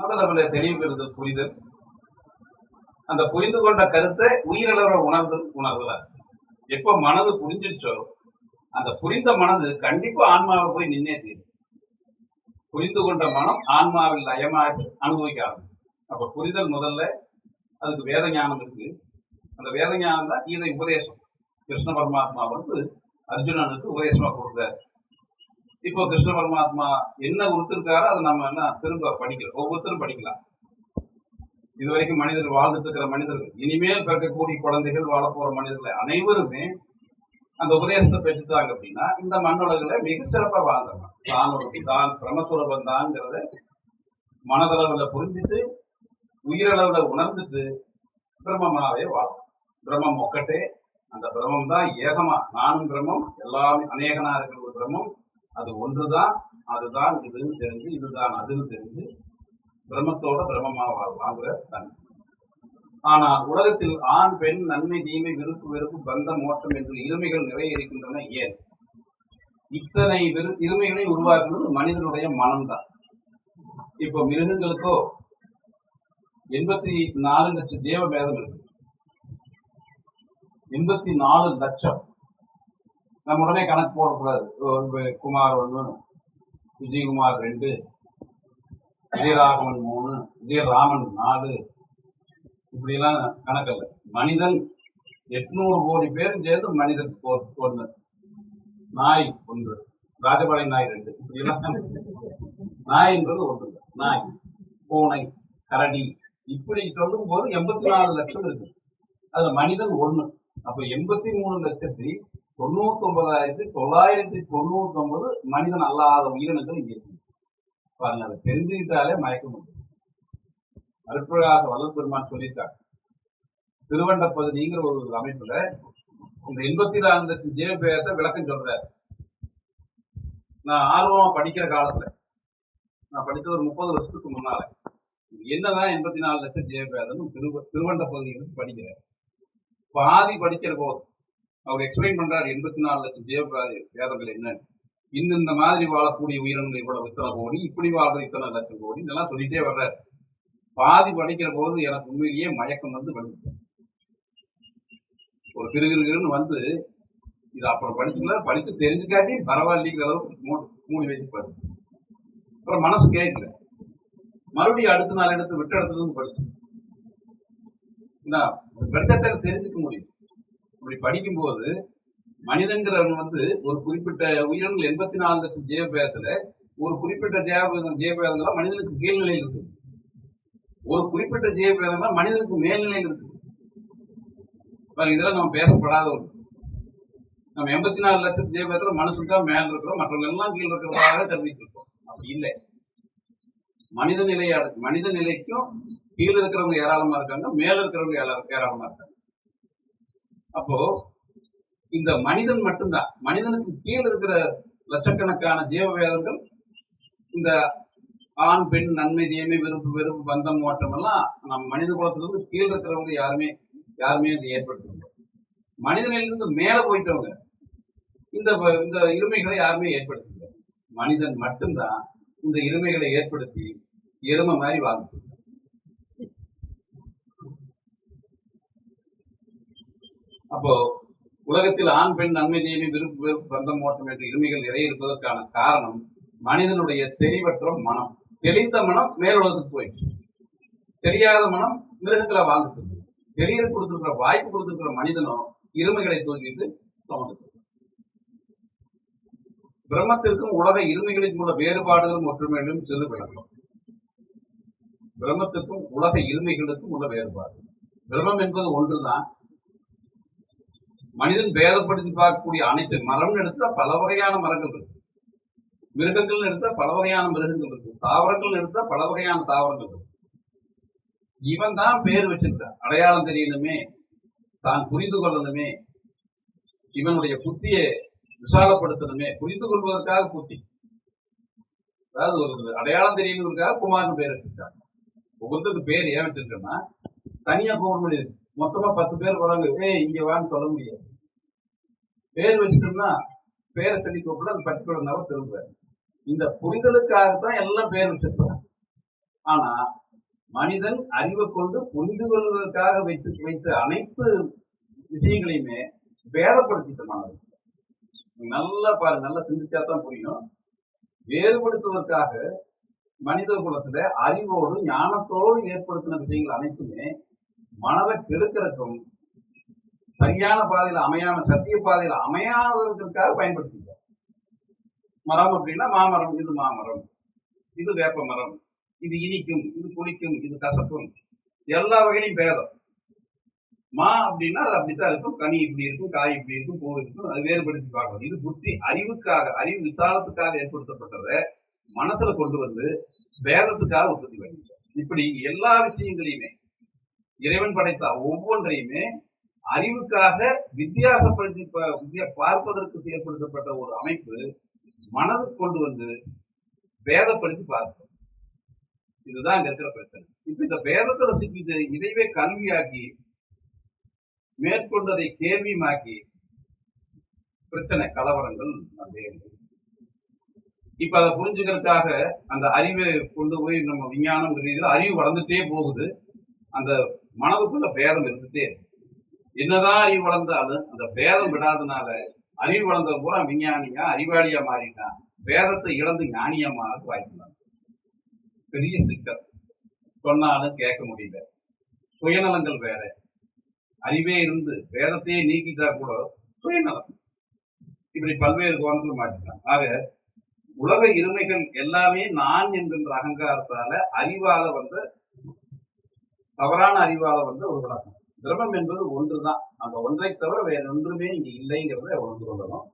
அதுல நம்மள தெளிவு பெறுதல் புரிதல், அந்த புரிந்து கொண்ட கருத்தை உயிரிழற உணர்வுல எப்ப மனது புரிஞ்சிச்சோ அந்த புரிந்த மனது கண்டிப்பா ஆன்மாவை போய் நின்னே தீரும். புரிந்து கொண்ட மனம் ஆன்மாவில் லயமாகி அனுபவிக்க ஆரம்பிக்கும். அப்ப புரிதல் முதல்ல, அதுக்கு வேத ஞானம் இருக்கு. அந்த வேத ஞானம் தான் கீதை உபதேசம். கிருஷ்ண பரமாத்மா வந்து அர்ஜுனனுக்கு உபதேசமா கொடுத்தாரு. இப்போ கிருஷ்ண பரமாத்மா என்ன கொடுத்திருக்காரோ அதை நம்ம என்ன திரும்ப படிக்கலாம், ஒவ்வொருத்தரும் படிக்கலாம். இதுவரைக்கும் மனிதர்கள் வாழ்ந்துட்டு இருக்கிற மனிதர்கள், இனிமேல் பிறக்கக்கூடிய குழந்தைகள், வாழப்போற மனிதர்கள் அனைவருமே அந்த உபதேசத்தை பெற்றுட்டாங்க அப்படின்னா இந்த மண்ணுலகில மிக சிறப்பா வாழ்ந்துடலாம். தான் பிரமசுரபம் தான்ங்கிறத மனதளவுல புரிஞ்சுட்டு உயிரளவுல உணர்ந்துட்டு பிரம்மமாவே வாழும். பிரம்மம் ஒக்கட்டே, அந்த பிரம்மம் தான் ஏகமா, நானும் பிரம்மம், எல்லாமே அநேகனா இருக்கிற ஒரு பிரம்மம், அது ஒன்றுதான், அதுதான் இதுன்னு தெரிஞ்சு, இதுதான் அதுன்னு தெரிஞ்சு பிரம்மத்தோட பிரம்மமா வாங்குற தன்மை. ஆனால் உலகத்தில் ஆண் பெண், நன்மை தீமை, விருப்பு வெறுப்பு, பந்தம் மோட்டம் என்று இருமைகள் நிறைய இருக்கின்றன. ஏன் இத்தனை இருமைகளை உருவாக்குவது மனிதனுடைய மனம்தான். இப்போ மிருகங்களுக்கோ 84 லட்சம் ஜீவ பேதம் இருக்கு. 84 லட்சம். நம்ம உடனே கணக்கு போடக்கூடாது. குமார் 1, விஜயகுமார் 2, விஜயராகவன் 3, விஜயராமன் 4, இப்படி எல்லாம் கணக்கல்ல. மனிதன் 800 கோடி பேரும் சேர்ந்து மனிதன் 1, நாய் 1, ராஜபாளைய நாய் 2, இப்படி எல்லாம் நாய் என்பது 1, நாய், பூனை, கரடி, இப்படி சொல்லும் போது 84 லட்சம் இருக்கு. அதுல மனிதன் 1. அப்ப 83,99,999 மனிதன் அல்லாத உயிரினங்கள் இங்க இருக்கு. பாருங்க, அதை தெரிஞ்சுக்கிட்டாலே மயக்க முடியும். அருட்பிரகாச வல்லல் பெருமான் சொல்லியிருக்காங்க, திருவண்ட பகுதிங்கிற ஒரு அமைப்புல இந்த 84 லட்சம் ஜீவபேதத்தை விளக்கம் சொல்றாரு. நான் ஆர்வமா படிக்கிற காலத்துல, நான் படித்தது ஒரு 30 வருஷத்துக்கு முன்னால, என்னதான் 84 லட்சம் ஜீவபேதம் திருவண்ட பகுதிகளுக்கு படிக்கிறேன். பாதி படிக்கிற போது அவர் எக்ஸ்பிளைன் பண்றாரு 84 லட்சம் ஜீவபேதங்கள் என்னன்னு. இந்த மாதிரி வாழக்கூடிய உயிரினங்கள் இவ்வளவு இத்தனை கோடி, இப்படி வாழ்றது இத்தனை லட்சம் கோடி, இதெல்லாம் சொல்லிட்டே வர்றாரு. பாதி படிக்கிற போது எனக்கு உண்மையிலேயே மயக்கம் வந்து வந்துச்சு. ஒரு கிருகிருன்னு வந்து, இது அப்புறம் படிச்சுக்கலாம், படிச்சு தெரிஞ்சுக்காட்டி பரவாயில்லைங்கிற அளவுக்கு மூடி வச்சு படிச்சு. அப்புறம் மனசு கேட்கல, மறுபடியும் அடுத்த நாள் எடுத்து விட்டு இடத்துல இருந்து படிச்சு வெட்டத்தை தெரிஞ்சுக்க முடியும். இப்படி படிக்கும்போது மனிதங்கிறவன் வந்து ஒரு குறிப்பிட்ட உயிரினங்கள் 84 லட்சம் ஜீவபேதத்துல ஒரு குறிப்பிட்ட ஜீவபேதங்களா மனிதனுக்கு கீழ்நிலையில் இருக்குது, ஒரு குறிப்பிட்ட ஜீவபேதங்களா மனிதனுக்கு மேல்நிலையில் இருக்குது. இதெல்லாம் நம்ம பேசப்படாத ஒன்று. நம்ம 84 லட்சம் ஜீவபேதத்துல மனுஷன் தான் மேல இருக்கிறோம், மற்றவங்க எல்லாம் கீழ் இருக்கிறதாக தெரிஞ்சுட்டு இருக்கோம். அப்படி இல்லை. மனித நிலைக்கும் கீழே இருக்கிறவங்க ஏராளமா இருக்காங்க, மேல இருக்கிறவங்க ஏராளமா இருக்காங்க. அப்போ இந்த மனிதன் மட்டும்தான், மனிதனுக்கு கீழே இருக்கிற லட்சக்கணக்கான ஜீவவேதங்கள் இந்த ஆண் பெண், நன்மை தீமை, விருப்பு வெறுப்பு, பந்தம் மோட்டம் எல்லாம் நம்ம மனித குலத்திலிருந்து கீழே இருக்கிறவங்க யாருமே இதை ஏற்படுத்த. மனிதனிலிருந்து மேல போயிட்டவங்க இந்த இருமைகளை யாருமே ஏற்படுத்த. மனிதன் மட்டும்தான் இந்த இருமைகளை ஏற்படுத்தி எருமை மாதிரி வாழ்ந்து. அப்போ உலகத்தில் ஆண் பெண், நன்மை தீமை, விருப்பு வெறுப்பு, பந்தம் மோட்டம் என்ற இருமைகள் நிறைய இருப்பதற்கான காரணம் மனிதனுடைய தெளிவற்ற மனம். தெளிந்த மனம் மேலுலகத்துக்கு போயிடுச்சு, தெரியாத மனம் மிருகங்களை வாழ்ந்துட்டு. தெளிய கொடுத்திருக்கிற வாய்ப்பு கொடுத்திருக்கிற மனிதனும் இருமைகளை தூக்கிட்டு சுமந்து. பிரம்மத்திற்கும் உலக இருமைகளுக்கும் உள்ள வேறுபாடுகளும் ஒற்றுமைகளும் சிறு விளக்கம். பிரம்மத்திற்கும் உலக இருமைகளுக்கும் உள்ள வேறுபாடு. பிரம்மம் என்பது ஒன்றுதான். மனிதன் பேதப்படுத்தி பார்க்கக்கூடிய அனைத்து மரம் எடுத்தா பல வகையான மரங்கள் இருக்கு, மிருகங்கள் எடுத்தா பல வகையான மிருகங்கள் இருக்கு, தாவரங்கள் எடுத்தா பல வகையான தாவரங்கள் இருக்கு. இவன் தான் பேர் வச்சிருக்கான், அடையாளம் தெரியணுமே, தான் புரிந்து கொள்ளணுமே, இவனுடைய புத்தியை விசாலப்படுத்தணுமே, புரிந்து கொள்வதற்காக புத்தி. அதாவது ஒரு அடையாளம் தெரியணுங்கிறதுக்காக குமார்னு பேர் வச்சிருக்காங்க. ஒவ்வொருத்தருக்கு பேர் ஏன் வச்சிருக்கோம்னா, தனியா போக முடியாது, மொத்தமா 10 பேர் வராங்க, இங்க வான்னு சொல்ல முடியாது. பேர் வச்சுட்டோம்னா பேரை சொல்லி கூப்பிட அந்த பர்டிகுலர் நபர் திரும்ப. இந்த புரிதலுக்காகத்தான் எல்லாம் பேர் வச்சிருக்காங்க. ஆனா மனிதன் அறிவை கொண்டு புரிந்து கொள்வதற்காக வைத்த அனைத்து விஷயங்களையுமே வேதப்படுத்திட்ட மாணவர். நல்லா பாருங்க, நல்லா சிந்திச்சா தான் புரியும். வேறுபடுத்துவதற்காக மனித குலத்துல அறிவோடு ஞானத்தோடு ஏற்படுத்தின விஷயங்கள் அனைத்துமே மனதை கெடுக்கிறதுக்கும் சரியான பாதையில அமையாம சத்திய பாதையில அமையாததற்காக பயன்படுத்திட்டோம். மரம் அப்படின்னா மாமரம், இது மாமரம், இது வேப்ப மரம், இது இனிக்கும், இது புளிக்கும், இது கசக்கும், எல்லா வகையிலும் பேதம். மா அப்படின்னா அது அப்படித்தான் இருக்கும், கனி இப்படி இருக்கும், காய் இப்படி இருக்கும், பூ இருக்கும், அது வேறுபடுத்தி பார்க்கணும். இது புத்தி அறிவுக்காக, அறிவு விசாலத்துக்காக ஏற்படுத்தப்பட்டதை மனசுல கொண்டு வந்து வேதத்துக்காக உற்பத்தி பண்ணிட்டோம். இப்படி எல்லா விஷயங்களையுமே இறைவன் படைத்த ஒவ்வொன்றையுமே அறிவுக்காக வித்தியாசப்படுத்தி பார்ப்பதற்கு ஏற்படுத்தப்பட்ட ஒரு அமைப்பு மனதுக்கு கொண்டு வந்து வேதப்படுத்தி பார்ப்போம். இதுதான் இங்க இருக்கிற பிரச்சனை. இப்ப இந்த வேதத்தை ரசிக்கிட்டு இதைவே கல்வியாக்கி மேற்கொண்டதை கேள்வியுமாக்கி பிரச்சனை கலவரங்கள் அப்படியே. இப்ப அதை புரிஞ்சுக்கிறதுக்காக அந்த அறிவை கொண்டு போய் நம்ம விஞ்ஞானம் ரீதியில் அறிவு வளர்ந்துட்டே போகுது. அந்த மனதுக்குள்ள பேதம் இருந்துட்டே இருக்கு. என்னதான் அறிவு வளர்ந்தாலும் அந்த பேதம் விடாதனால அறிவு வளர்ந்த பூரா விஞ்ஞானியா அறிவாளியா மாறிட்டான். வேதத்தை இழந்து ஞானியா மாற வாய்ப்பு. பெரிய சிக்கல். சொன்னாலும் கேட்க முடியல. சுயநலங்கள் வேற. அறிவே இருந்து வேதத்தையே நீக்கிட்டா கூட சுயநலம். இப்படி பல்வேறு கோணத்தில் மாற்றிட்டான். ஆக உலக இருமைகள் எல்லாமே நான் என்கின்ற அகங்காரத்தால அறிவால வந்த தவறான அறிவால வந்த ஒரு விளக்கம். பிரம்மம் என்பது ஒன்றுதான். அந்த ஒன்றை தவிர வேற ஒன்றுமே இங்க இல்லைங்கிறத உணர்ந்து கொள்ளணும்.